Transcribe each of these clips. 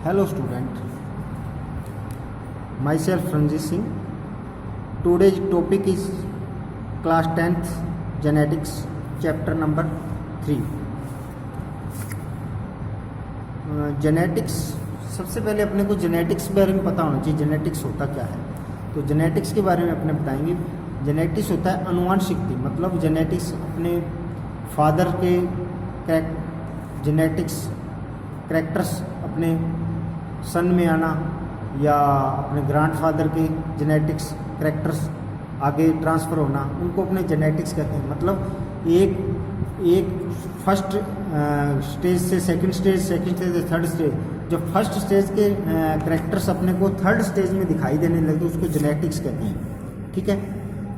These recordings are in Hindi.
Hello student, myself Ranjit Singh. Today's topic is class 10th genetics chapter number 3. Genetics, सबसे पहले अपने को जेनेटिक्स के बारे में पता होना चाहिए। जेनेटिक्स होता क्या है, तो जेनेटिक्स के बारे में अपने बताएंगे। जेनेटिक्स होता है अनुवांशिकता, मतलब जेनेटिक्स अपने फादर के जेनेटिक्स कैरेक्टर्स अपने सन में आना या अपने ग्रैंडफादर के जेनेटिक्स कैरेक्टर्स आगे ट्रांसफ़र होना, उनको अपने जेनेटिक्स कहते हैं। मतलब एक फर्स्ट स्टेज से सेकंड स्टेज से थर्ड स्टेज, जब फर्स्ट स्टेज के कैरेक्टर्स अपने को थर्ड स्टेज में दिखाई देने लगे उसको जेनेटिक्स कहते हैं। ठीक है,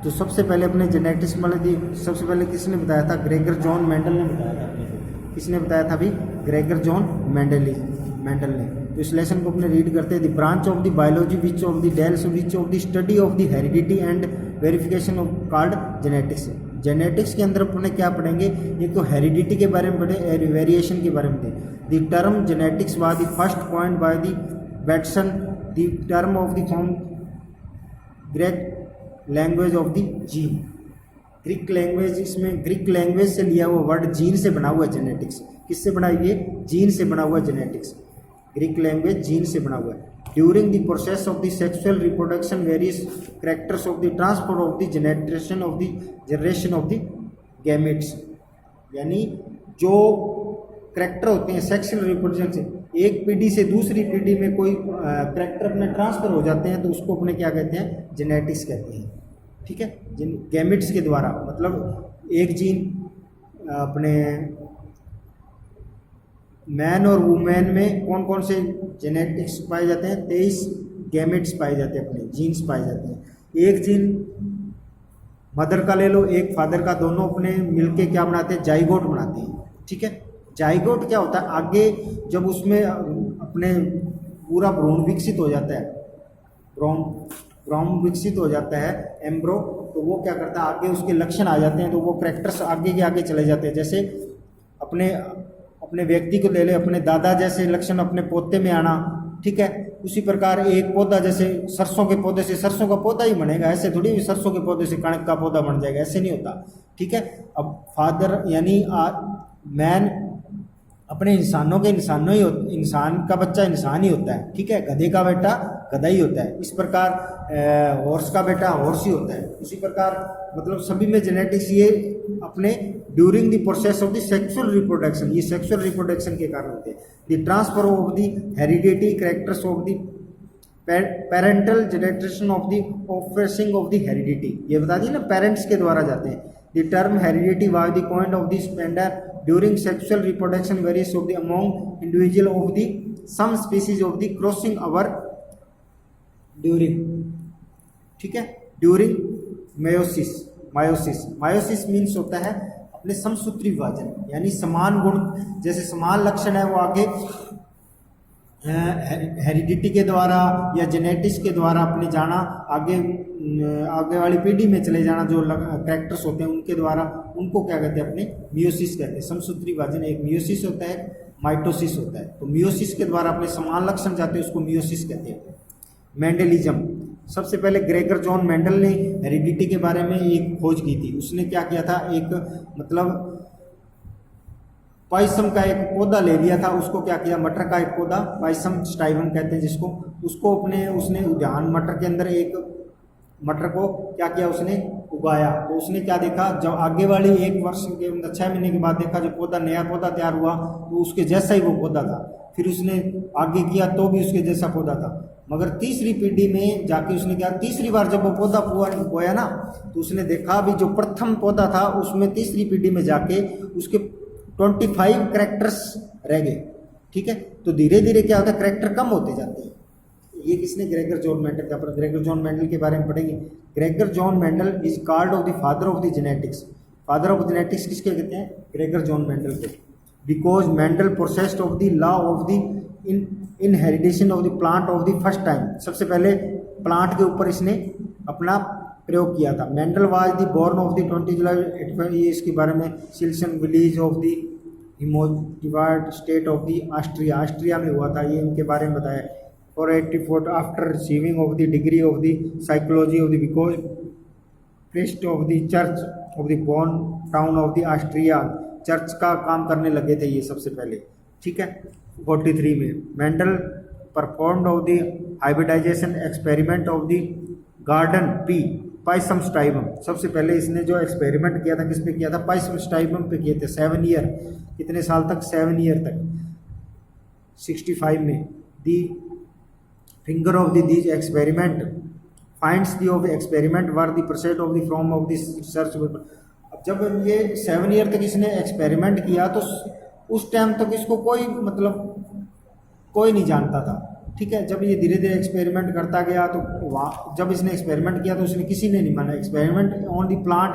तो सबसे पहले अपने जेनेटिक्स मतलब सबसे पहले किसने बताया था? ग्रेगर जॉन मेंडल ने बताया था अपने को। किसने बताया था अभी? ग्रेगर जॉन मेंडल ने। तो इस लेसन को अपने रीड करते हैं। The branch of the biology which of the deals which of the study of the heredity and verification of called genetics. Genetics के अंदर अपने क्या पढ़ेंगे? एक तो हेरिडिटी के बारे में पढ़े, वेरिएशन के बारे में पढ़े। The term genetics was the first point by the Bateson, the term of the form Greek language of the gene. Greek language, इसमें ग्रीक लैंग्वेज से लिया हुआ वर्ड जीन से बना हुआ है जेनेटिक्स। किससे बना हुआ है? जीन से बना हुआ है जेनेटिक्स। ग्रीक लैंग्वेज जीन से बना हुआ है। During the process of the sexual reproduction various characters of the transfer of the generation of the gametes, यानी जो कैरेक्टर होते हैं सेक्सुअल रिप्रोडक्शन से, एक पीढ़ी से दूसरी पीढ़ी में कोई कैरेक्टर अपने ट्रांसफर हो जाते हैं तो उसको अपने क्या कहते हैं? जेनेटिक्स कहते हैं। ठीक है, गैमेट्स के द्वारा, मतलब एक जीन अपने मैन और वुमेन में कौन कौन से जेनेटिक्स पाए जाते हैं? 23 गैमेट्स पाए जाते हैं, अपने जीन्स पाए जाते हैं। एक जीन मदर का ले लो, एक फादर का, दोनों अपने मिलके क्या बनाते हैं? जाइगोट बनाते हैं। ठीक है, जाइगोट क्या होता है? आगे जब उसमें अपने पूरा भ्रूण विकसित हो जाता है, भ्रूण विकसित हो जाता है एम्ब्रो, तो वो क्या करता है? आगे उसके लक्षण आ जाते हैं तो वो कैरेक्टर्स आगे के आगे चले जाते हैं। जैसे अपने व्यक्ति को ले ले, अपने दादा जैसे लक्षण अपने पोते में आना। ठीक है, उसी प्रकार एक पौधा, जैसे सरसों के पौधे से सरसों का पौधा ही बनेगा, ऐसे थोड़ी भी सरसों के पौधे से कणक का पौधा बन जाएगा, ऐसे नहीं होता। ठीक है, अब फादर यानी मैन अपने इंसानों इंसान का बच्चा इंसान ही होता है। ठीक है, गधे का बेटा गधा ही होता है। इस प्रकार हॉर्स का बेटा हॉर्स ही होता है। इसी प्रकार मतलब सभी में जेनेटिक्स ये अपने during the process of the sexual reproduction, ये सेक्सुअल रिप्रोडक्शन के कारण होते हैं। The transfer of the heredity characters of the parental generation of the offspring of the heredity, ये बता दिए ना, पेरेंट्स के द्वारा जाते हैं। The term heredity was the point of the spender during sexual reproduction various of the among individual of the some species of the crossing our during. ठीक है, ड्यूरिंग मायोसिस मीन्स होता है अपने समसूत्री विभाजन, यानी समान गुण, जैसे समान लक्षण है वो आगे हेरिडिटी के द्वारा या जेनेटिक्स के द्वारा अपने जाना, आगे वाली पीढ़ी में चले जाना, जो कैरेक्टर्स होते हैं उनके द्वारा, उनको क्या कहते हैं? अपने मियोसिस कहते हैं। समसूत्री विभाजन एक मियोसिस होता है, माइटोसिस होता है। तो मियोसिस के द्वारा अपने समान लक्षण जाते हैं, उसको मियोसिस कहते हैं। मेंडलिज्म, सबसे पहले ग्रेगर जॉन मेंडल ने हेरिडिटी के बारे में एक खोज की थी। उसने क्या किया था? एक मतलब पाइसम का एक पौधा ले लिया था, उसको क्या किया? मटर का एक पौधा, पाइसम स्टाइवम कहते हैं जिसको, उसको उसने उद्यान मटर के अंदर एक मटर को क्या किया? उसने उगाया। तो उसने क्या देखा? जब आगे वाली एक वर्ष के अंदर 6 महीने के बाद देखा जो पौधा, नया पौधा तैयार हुआ, तो उसके जैसा ही वो पौधा था। फिर उसने आगे किया तो भी उसके जैसा पौधा था। मगर तीसरी पीढ़ी में जाके उसने क्या, तीसरी बार जब वो पौधा बोया ना, तो उसने देखा भी जो प्रथम पौधा था उसमें तीसरी पीढ़ी में जाके उसके 25 कैरेक्टर्स रह गए। ठीक है, तो धीरे धीरे क्या होता है? कैरेक्टर कम होते जाते हैं। ये किसने? ग्रेगर जॉन मेंडल का। पर ग्रेगर जॉन मेंडल के बारे में पढ़ेंगे। Gregor John Mendel is called of the father of the genetics. Father of genetics किसके कहते हैं? ग्रेगर जॉन मेंडल को। Because Mendel processed of the law of the inheritation of the plant of the first time. सबसे पहले प्लांट के ऊपर इसने अपना प्रयोग किया था। Mendel was the born of the 20 July 85, ये इसके बारे में Silson village of the divide state of the Austria, Austria में हुआ था, ये इनके बारे में बताया। 484 after receiving of the degree of the psychology of the because priest of the church of the born town of the Austria, church का काम करने लगे थे ये सबसे पहले, ठीक है। 43 में Mendel performed of the hybridization experiment of the garden pea Pisum sativum, सबसे पहले इसने जो एक्सपेरिमेंट किया था किस पे किया था, पाइसम स्टाइबम पे किए थे। 7 ईयर, कितने साल तक, 7 ईयर तक। 65 में the finger of the these experiment finds the of experiment were the percent of the from of the research. अब जब ये 7 ईयर तक इसने एक्सपेरिमेंट किया तो उस टाइम तक इसको कोई मतलब कोई नहीं जानता था, ठीक है। जब ये धीरे धीरे एक्सपेरिमेंट करता गया तो वहाँ जब इसने एक्सपेरिमेंट किया तो उसने किसी ने नहीं माना। Experiment on the plant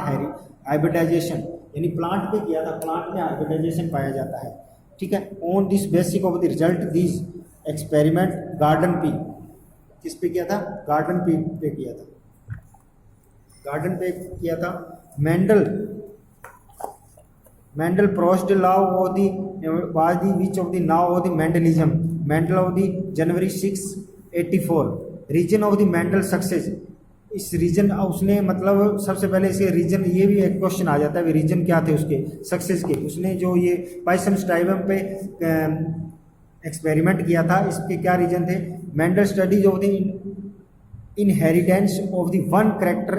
hybridization, यानी प्लांट पे किया था, प्लांट में हाइब्रिडाइजेशन पाया जाता है, ठीक है। On this basic of the result this experiment garden pea, किस पे किया था, गार्डन पी पे किया था, गार्डन पे किया था। Mendel proposed the law of the was the which of the now of the Mendelism, Mendel of the January 6, 84, reason of the Mendel success. इस रीजन उसने मतलब सबसे पहले इसे रीजन, ये भी एक क्वेश्चन आ जाता है रीजन क्या थे उसके सक्सेस के। उसने जो ये पाइसम स्टाइबम पे एक्सपेरिमेंट किया था, इसके क्या रीजन थे। Mendel studies of the inheritance of the one character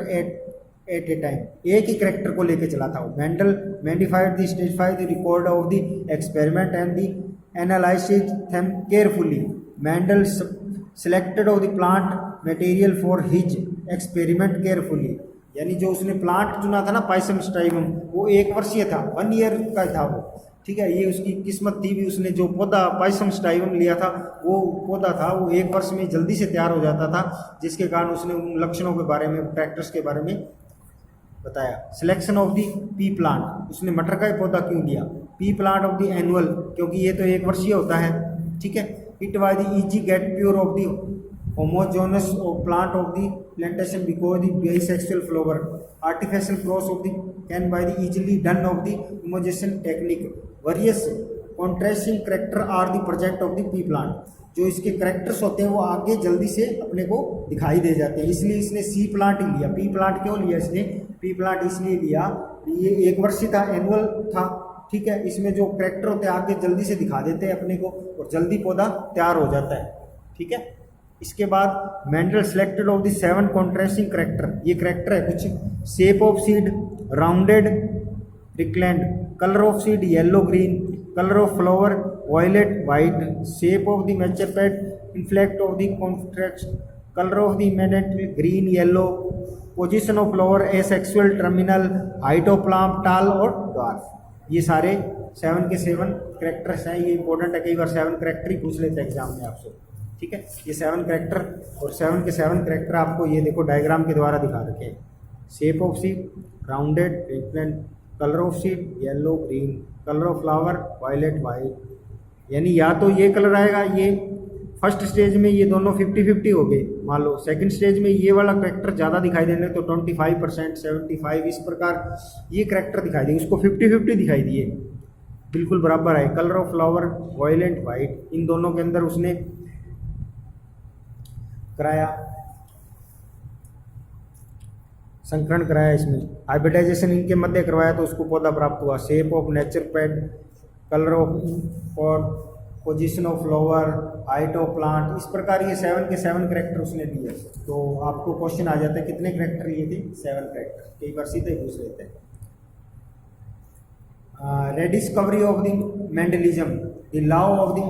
at a time, एक ही करेक्टर को लेके चला था वो। Mendel magnified the stratified the record of the experiment and the analysis them carefully. Mendel selected of the plant material for his experiment carefully, यानी जो उसने प्लांट चुना था ना पाइसम स्टाइबम, वो 1 वर्षीय था, 1 ईयर का था वो, ठीक है। ये उसकी किस्मत थी भी, उसने जो पौधा पाइसम स्टाइबम लिया था वो पौधा था वो 1 वर्ष में जल्दी से तैयार हो जाता था, जिसके कारण उसने उन लक्षणों के बारे में, फैक्टर्स के बारे में बताया। Selection of the pea plant, उसने मटर का ही पौधा क्यों लिया, pea plant of the annual, क्योंकि ये तो 1 वर्षीय होता है, ठीक है। It was the easy get pure of the homozygous of plant of the plantation because the bisexual flower artificial cross of the can by the easily done of the emasculation technique. Various contrasting character are the project of the P plant, जो इसके करेक्टर्स होते हैं वो आगे जल्दी से अपने को दिखाई दे जाते हैं, इसलिए इसने सी प्लांट ही लिया। पी प्लांट क्यों लिया इसने, पी प्लांट इसलिए लिया, ये 1 वर्षीय था, एनुअल था, ठीक है। इसमें जो करेक्टर होते हैं आगे जल्दी से दिखा देते हैं अपने को और जल्दी पौधा तैयार हो जाता है, ठीक है। इसके बाद Mendel selected of the 7 contrasting character, ये करेक्टर है कुछ। Shape of seed rounded wrinkled, colour of seed yellow green, colour of flower violet white, shape of the mature pod inflated of the contract, colour of the immediate green yellow, position of flower asexual terminal, height of plant tall और ड्वार्फ। ये सारे 7 के 7 करेक्टर्स हैं, ये इंपॉर्टेंट है, कई बार 7 करेक्टर ही पूछ लेते हैं एग्जाम में आपसे, ठीक है। ये 7 करेक्टर और 7 के 7 करेक्टर आपको ये देखो डायग्राम के द्वारा दिखा रखे हैं। Shape of seed rounded wrinkled, colour of seed yellow green, colour of flower violet white, यानी या तो ये कलर आएगा, ये फर्स्ट स्टेज में ये दोनों 50-50 हो गए, मान लो सेकंड स्टेज में ये वाला करेक्टर ज़्यादा दिखाई देने तो 25%, 75, इस प्रकार ये करेक्टर दिखाई दिए, उसको 50-50 दिखाई दिए, बिल्कुल बराबर है। Colour of flower violet white, इन दोनों के अंदर उसने कराया, संकरण कराया, इसमें हाइब्रिडाइजेशन इनके मध्य करवाया तो उसको पौधा प्राप्त हुआ। Shape of mature pod, colour of और position of flower, height of plant, इस प्रकार ये 7 के 7 करेक्टर उसने दिए। तो आपको क्वेश्चन आ जाता है कितने करेक्टर लिए थे, 7 करेक्टर, कई बार सीधे पूछ लेते हैं। Rediscovery of the Mendelism, the law of the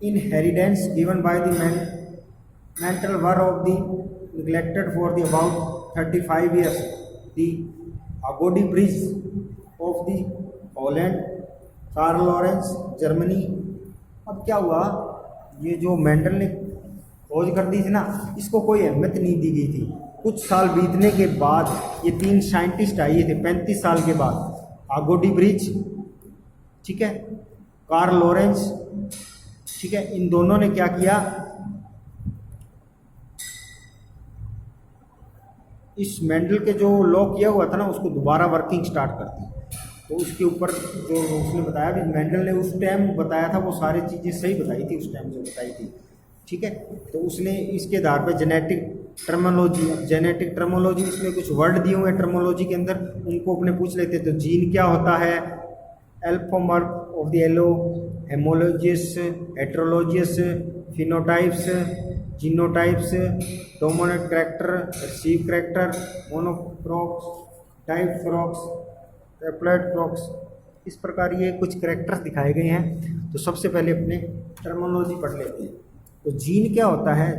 inheritance given by the mental were of the neglected for the about 35 years. The Agodi Bridge of the Holland, Carl Lawrence Germany. अब क्या हुआ, ये जो मेंडल ने खोज कर दी थी ना, इसको कोई अहमियत नहीं दी गई थी। कुछ साल बीतने के बाद ये 3 साइंटिस्ट आए थे, 35 साल के बाद, आगोडी ब्रिज, ठीक है, कार्ल लॉरेंस, ठीक है, इन दोनों ने क्या किया, इस मेंडल के जो लॉ किया हुआ था ना उसको दोबारा वर्किंग स्टार्ट कर दी। तो उसके ऊपर जो उसने बताया भी, मेंडल ने उस टाइम बताया था वो सारी चीज़ें सही बताई थी उस टाइम जो बताई थी, ठीक है। तो उसने इसके आधार पर जेनेटिक टर्मोलॉजी, जेनेटिक टर्मोलॉजी इसमें कुछ वर्ड दिए हुए हैं टर्मोलॉजी के अंदर, उनको अपने पूछ लेते हैं। तो जीन क्या होता है, allelomorph of the yellow, homozygous, heterozygous, phenotypes, genotypes, dominant character, recessive character, monocross, dicross, applied cross, इस प्रकार ये कुछ कैरेक्टर्स दिखाए गए हैं। तो सबसे पहले अपने टर्मोलॉजी पढ़ लेते हैं। तो जीन क्या होता है,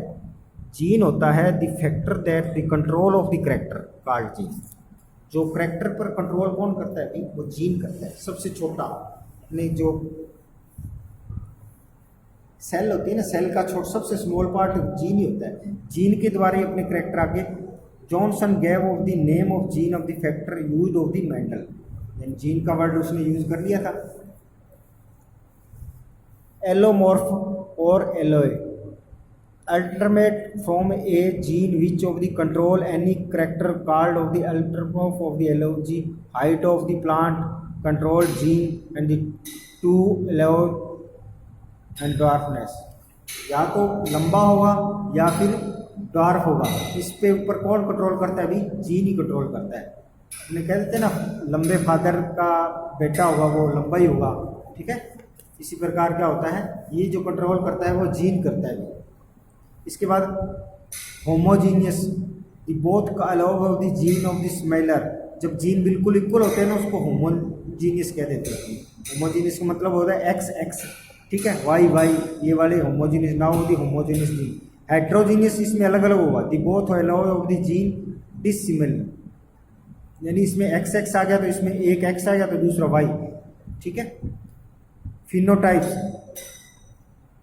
जीन होता है the factor that the control of the character called gene. जो कैरेक्टर पर कंट्रोल कौन करता है भाई, वो जीन करता है। सबसे छोटा अपने जो सेल होती है ना, सेल का सबसे स्मॉल पार्ट जीन ही होता है। जीन के द्वारा ही अपने कैरेक्टर आगे Johnson gave of the name of gene of the factor use of the Mendel, यानी जीन का वर्ड उसने यूज कर लिया था। एलोमॉर्फ और allele, alternate from a gene which of the control any character called of the allelomorph of the allele, height of the plant control gene and the two allele and dwarfness. या तो लंबा होगा या फिर ड्वार्फ होगा, इस पे ऊपर कौन कंट्रोल करता है, अभी जीन ही कंट्रोल करता है। हमने कह देते ना, लंबे फादर का बेटा होगा वो लंबा ही होगा, ठीक है। इसी प्रकार क्या होता है, ये जो कंट्रोल करता है वो जीन करता है। इसके बाद homogeneous, the both allow of the gene of the smeller. जब जीन बिल्कुल इक्वल होते हैं ना, उसको होमोजीनियस कह देते हैं। होमोजीनियस का मतलब होता है एक्स एक्स, ठीक है, वाई वाई, ये वाले homogeneous, now the homogeneous gene. Heterogeneous इसमें अलग अलग होगा, the both allow of the gene dissimilar, यानी इसमें एक्स एक्स आ गया तो इसमें एक एक्स आ गया तो दूसरा वाई, ठीक है। Phenotypes,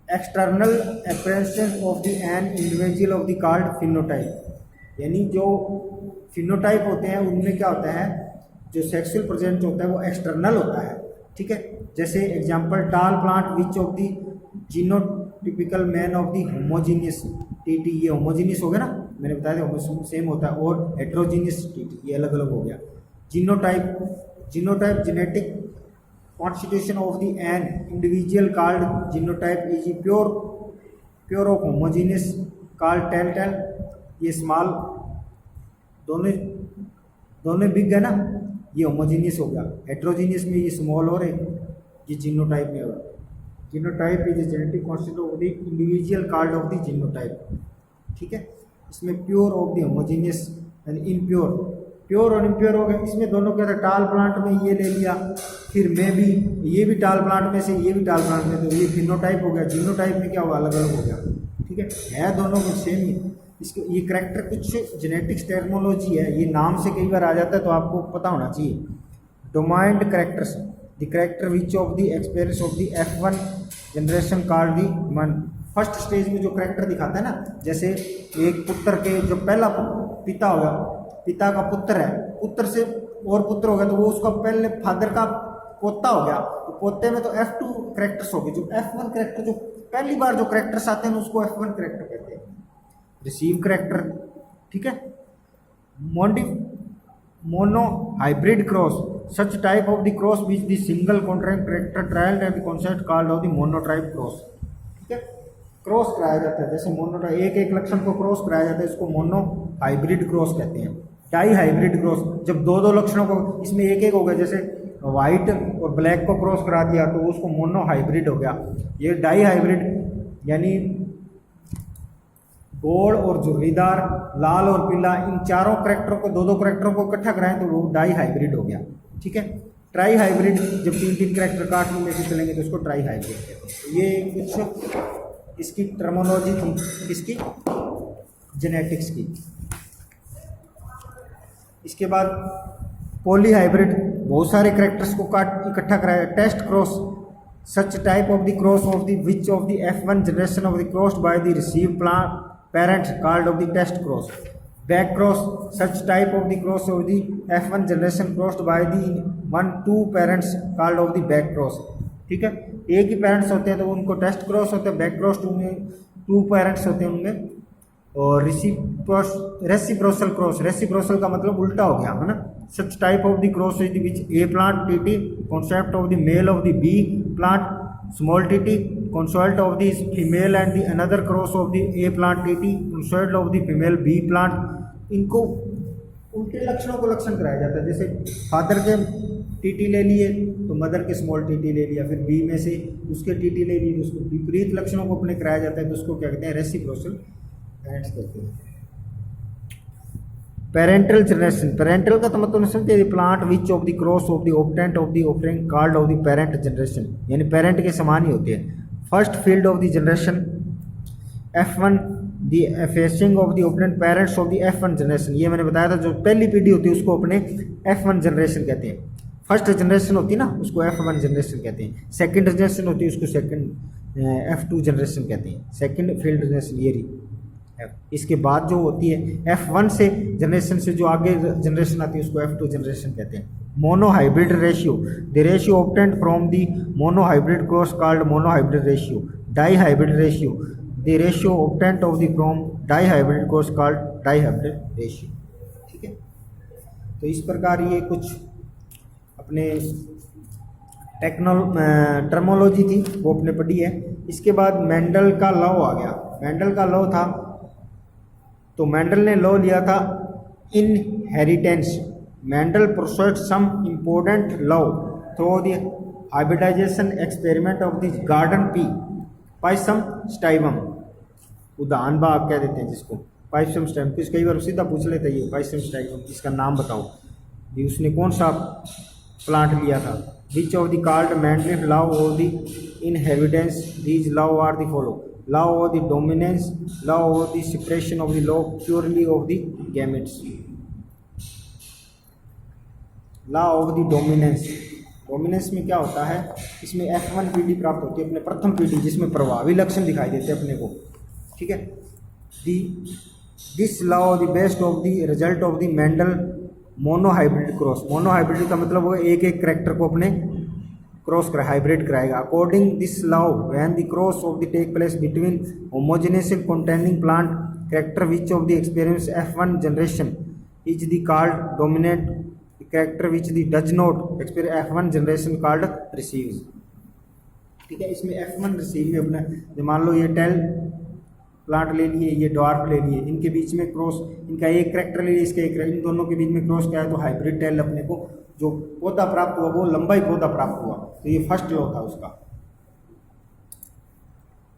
external appearance of the an individual of the called phenotype, यानी जो फिनोटाइप होते हैं उनमें क्या होता है, जो सेक्सुअल प्रेजेंट होता है वो एक्सटर्नल होता है, ठीक है। जैसे example, tall plant which of the genotypical man of the homogeneous TT, ये होमोजीनियस हो गया ना, मैंने बताया था सेम होता है, और हेट्रोजीनियस टीटी ये अलग अलग हो गया। Genotype, genotype genetic constitution of the an individual called genotype is pure of homogeneous called telltale, ये स्मॉल दोनों बिग है ना, ये होमोजीनियस हो गया। हेट्रोजीनियस में ये स्मॉल और ये जीनोटाइप में होगा। Genotype is genetic constitution of the individual called of the genotype, ठीक है। इसमें pure of the homogeneous and impure, pure और इम्प्योर हो गए। इसमें दोनों क्या था, टाल प्लांट में ये ले लिया, फिर में भी ये भी टाल प्लांट में से, ये भी टाल प्लांट में, तो ये फिनोटाइप हो गया। जीनोटाइप में क्या हुआ, अलग अलग हो गया, ठीक है दोनों में सेम ही। इसके ये करैक्टर कुछ जेनेटिक्स टर्मिनोलॉजी है, ये नाम से कई बार आ जाता है तो आपको पता होना चाहिए। Dominant characters, the character which of the experience of the F1 generation called the man. First stage में जो करैक्टर दिखाता है ना, जैसे एक पुत्र के जो पहला पिता होगा, पिता का पुत्र है, पुत्र से और पुत्र हो गया तो वो उसका पहले फादर का पोता हो गया, तो पोते में तो F2 करैक्टर्स हो गए। जो F1 करैक्टर, जो पहली बार जो करैक्टर्स आते हैं उसको F1 करैक्टर कहते हैं। रिसीव करैक्टर, ठीक है। Mono hybrid cross, such type of the cross which the single contract character trialled at the concept called of the monotype cross, ठीक है। क्रॉस कराया जाता है, जैसे मोनोटाइप एक लक्षण को क्रॉस कराया जाता है, इसको मोनो हाइब्रिड क्रॉस कहते हैं। डाई हाइब्रिड क्रॉस, जब दो लक्षणों को, इसमें एक हो गया, जैसे व्हाइट और ब्लैक को क्रॉस करा दिया तो उसको मोनो हाइब्रिड हो गया। ये डाई हाइब्रिड यानी गोल और झुर्रीदार, लाल और पीला, इन चारों करैक्टरों को, दो करैक्टरों को इकट्ठा कराएं तो वो डाई हाइब्रिड हो गया, ठीक है। ट्राई हाइब्रिड, जब तीन करैक्टर काट में लेके चलेंगे तो उसको ट्राई हाइब्रिड कहते हैं। ये कुछ इसकी टर्मिनोलॉजी थी, इसकी जेनेटिक्स की। इसके बाद पॉली हाइब्रिड, बहुत सारे करैक्टर्स को काट इकट्ठा कराया। Test cross, such type of the cross of the which of the F1 generation of the crossed by the receive parents called of the test cross. Back cross, such type of the cross of the F1 generation crossed by the 1-2 parents called of the back cross, ठीक है। एक ही पेरेंट्स होते हैं तो उनको टेस्ट क्रॉस होते हैं। बैक क्रॉस 2 पेरेंट्स होते हैं, उनमें और रेसिप्रोसल क्रॉस, रेसिप्रोसल का मतलब उल्टा हो गया है ना। Such type of the cross is which a plant TT concept of the male of the B plant small TT consult of the female and the another cross of the A plant TT consult of the female B plant. इनको उनके लक्षणों को लक्षण कराया जाता है। जैसे फादर के टीटी ले लिए तो मदर के स्मॉल टीटी ले लिया, फिर बी में से उसके टीटी ले ली, तो उसको विपरीत लक्षणों को अपने कराया जाता है, तो उसको क्या कहते हैं, रेसिप्रोकल एंड्स कहते हैं। पेरेंटल जनरेशन, पेरेंटल का तो मतलब समझते हैं plant which of the cross of the obtained of the offering called of the parent generation, यानी पेरेंट के समान ही होते हैं। First field of the generation F1 the effacing of the obtained parents of the F1 generation, ये मैंने बताया था जो पहली पीढ़ी होती है उसको अपने F1 जनरेशन कहते हैं। फर्स्ट जनरेशन होती है ना उसको F1 जनरेशन कहते हैं, सेकंड जनरेशन होती है उसको सेकंड F2 जनरेशन कहते हैं, सेकंड फील्ड जनरेशन ये रही। इसके बाद जो होती है F1 से जनरेशन से जो आगे जनरेशन आती है उसको F2 जनरेशन कहते हैं। Monohybrid ratio, the ratio obtained from the monohybrid cross called monohybrid ratio. Dihybrid ratio, the ratio obtained of the from dihybrid cross called dihybrid ratio. ठीक है, तो इस प्रकार ये कुछ अपने टर्मोलॉजी थी वो अपने पढ़ी है। इसके बाद मेंडल का लॉ आ गया। मेंडल का लॉ था तो मेंडल ने लॉ लिया था inheritance. Mendel processed some important law through the hybridization experiment of the garden pea pisum sativum. उदाहरण बा आप कह देते हैं जिसको पाइसम स्टाइवम, किस कई बार सीधा पूछ लेते ये पाइसम स्टाइवम इसका नाम बताओ जी, उसने कौन सा प्लांट लिया था। Which of the called Mendel law of the inheritance, these law are the follow. law of the dominance, law of the separation of the law purely of the gametes, law of the dominance। Dominance में क्या होता है, इसमें F1 पीढ़ी प्राप्त होती है अपने प्रथम पीढ़ी जिसमें प्रभावी लक्षण दिखाई देते हैं अपने को। ठीक है, this law the best of the result of the Mendel monohybrid cross. Monohybrid का मतलब वो एक एक करेक्टर को अपने क्रॉस कर हाइब्रिड कराएगा। According this law when the cross of the take place between homogeneous containing plant character which of the experience F1 generation is the called dominant character which the does not experience F1 generation called receives. ठीक है, इसमें F1 रिसीव में अपना मान लो ये टेल प्लांट ले लिए, ये डॉर्फ ले लिए, इनके बीच में क्रॉस, इनका एक कैरेक्टर ले लिया, इसका एक, इन दोनों के बीच में क्रॉस क्या है तो हाइब्रिड टेल अपने को जो पौधा प्राप्त हुआ वो लंबाई पौधा प्राप्त हुआ। तो ये फर्स्ट लॉ था उसका।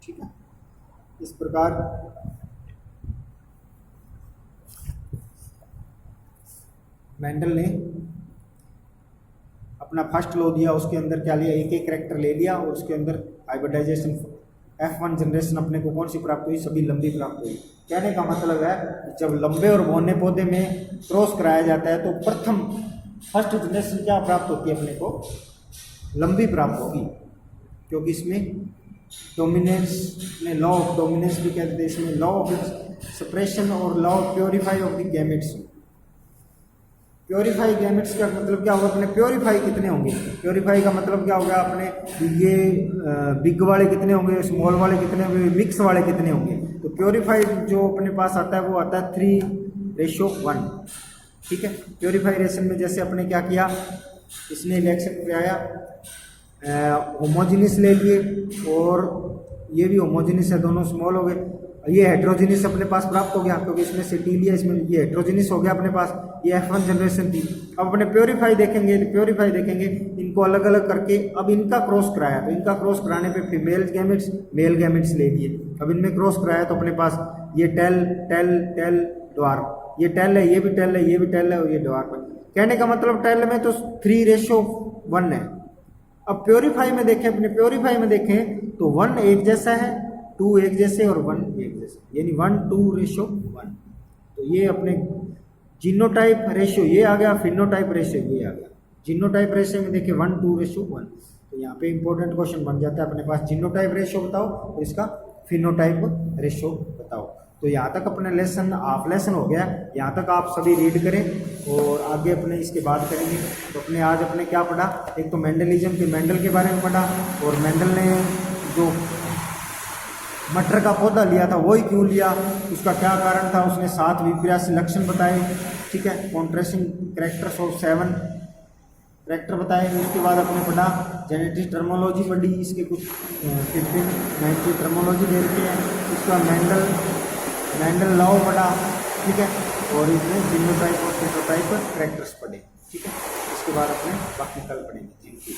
ठीक है, इस प्रकार मेंडल ने अपना फर्स्ट लॉ दिया, उसके अंदर क्या लिया, एक एक कैरेक्टर ले लिया और उसके अंदर हाइब्रिडाइजेशन F1 जनरेशन अपने को कौन सी प्राप्त हुई, सभी लंबी प्राप्त हुई। कहने का मतलब है जब लंबे और बौने पौधे में क्रॉस कराया जाता है तो प्रथम फर्स्ट जनरेशन क्या प्राप्त होती है अपने को, लंबी प्राप्त होगी, क्योंकि इसमें डोमिनेंस में लॉ ऑफ डोमिनेंस भी कहते हैं, इसमें लॉ ऑफ सेपरेशन और law of purify of the gametes. Purify gametes का मतलब क्या होगा, अपने प्योरीफाई कितने होंगे, प्योरीफाई का मतलब क्या होगा, अपने ये बिग वाले कितने होंगे, स्मॉल वाले कितने होंगे, मिक्स वाले कितने होंगे। तो प्योरीफाई जो अपने पास आता है वो आता है 3:1। ठीक है, प्योरीफाई रेशन में जैसे अपने क्या किया, इसने इलेक्शन पे आया, होमोजीनियस ले लिए और ये भी होमोजीनियस है, दोनों स्मॉल हो गए। ये हेट्रोजीनियस अपने पास प्राप्त हो गया क्योंकि इसमें से टी लिया, इसमें ये हेट्रोजीनियस हो गया अपने पास, ये F1 जनरेशन थी। अब अपने प्योरीफाई देखेंगे, प्योरीफाई देखेंगे इनको अलग अलग करके, अब इनका क्रॉस कराया तो इनका क्रॉस कराने पे फीमेल गैमेट्स मेल गैमेट्स ले लिए। अब इनमें क्रॉस कराया तो अपने पास ये टेल टेल टेल ड्वार्फ, ये टेल है, ये भी टेल है, ये भी टेल है और ये ड्वार्फ है। कहने का मतलब टेल में तो 3:1 है। अब प्योरीफाई में देखें, अपने प्योरीफाई में देखें तो 1 एक जैसा है, 2 एक जैसे और 1 एक जैसे, यानी 1:2:1। तो ये अपने जीनोटाइप रेशियो ये आ गया, फिनोटाइप रेशियो ये आ गया। जीनोटाइप रेशियो में देखिए 1:2:1। तो यहाँ पे इंपॉर्टेंट क्वेश्चन बन जाता है अपने पास, जीनोटाइप रेशियो बताओ और इसका फिनोटाइप रेशियो बताओ। तो यहाँ तक अपने लेसन हाफ लेसन हो गया, यहाँ तक आप सभी रीड करें और आगे अपने इसके बाद करेंगे। तो अपने आज अपने क्या पढ़ा, एक तो मेंडलिज्म के मेंडल के बारे में पढ़ा और मेंडल ने जो मटर का पौधा लिया था वही क्यों लिया, उसका क्या कारण था, उसने 7 विपर्यासी लक्षण बताए, ठीक है, कॉन्ट्रेस्टिंग कैरेक्टर्स ऑफ 7 कैरेक्टर बताए। उसके बाद अपने पढ़ा जेनेटिक टर्मोलॉजी पढ़ी, इसके कुछ 15-90 टर्मोलॉजी दे रखी है। उसका मैंडल लॉ पढ़ा, ठीक है, और इसमें जीनोटाइप और फेनोटाइप कैरेक्टर्स पढ़े, ठीक है। इसके बाद अपने बाकी कल पढ़ेंगे। Thank you.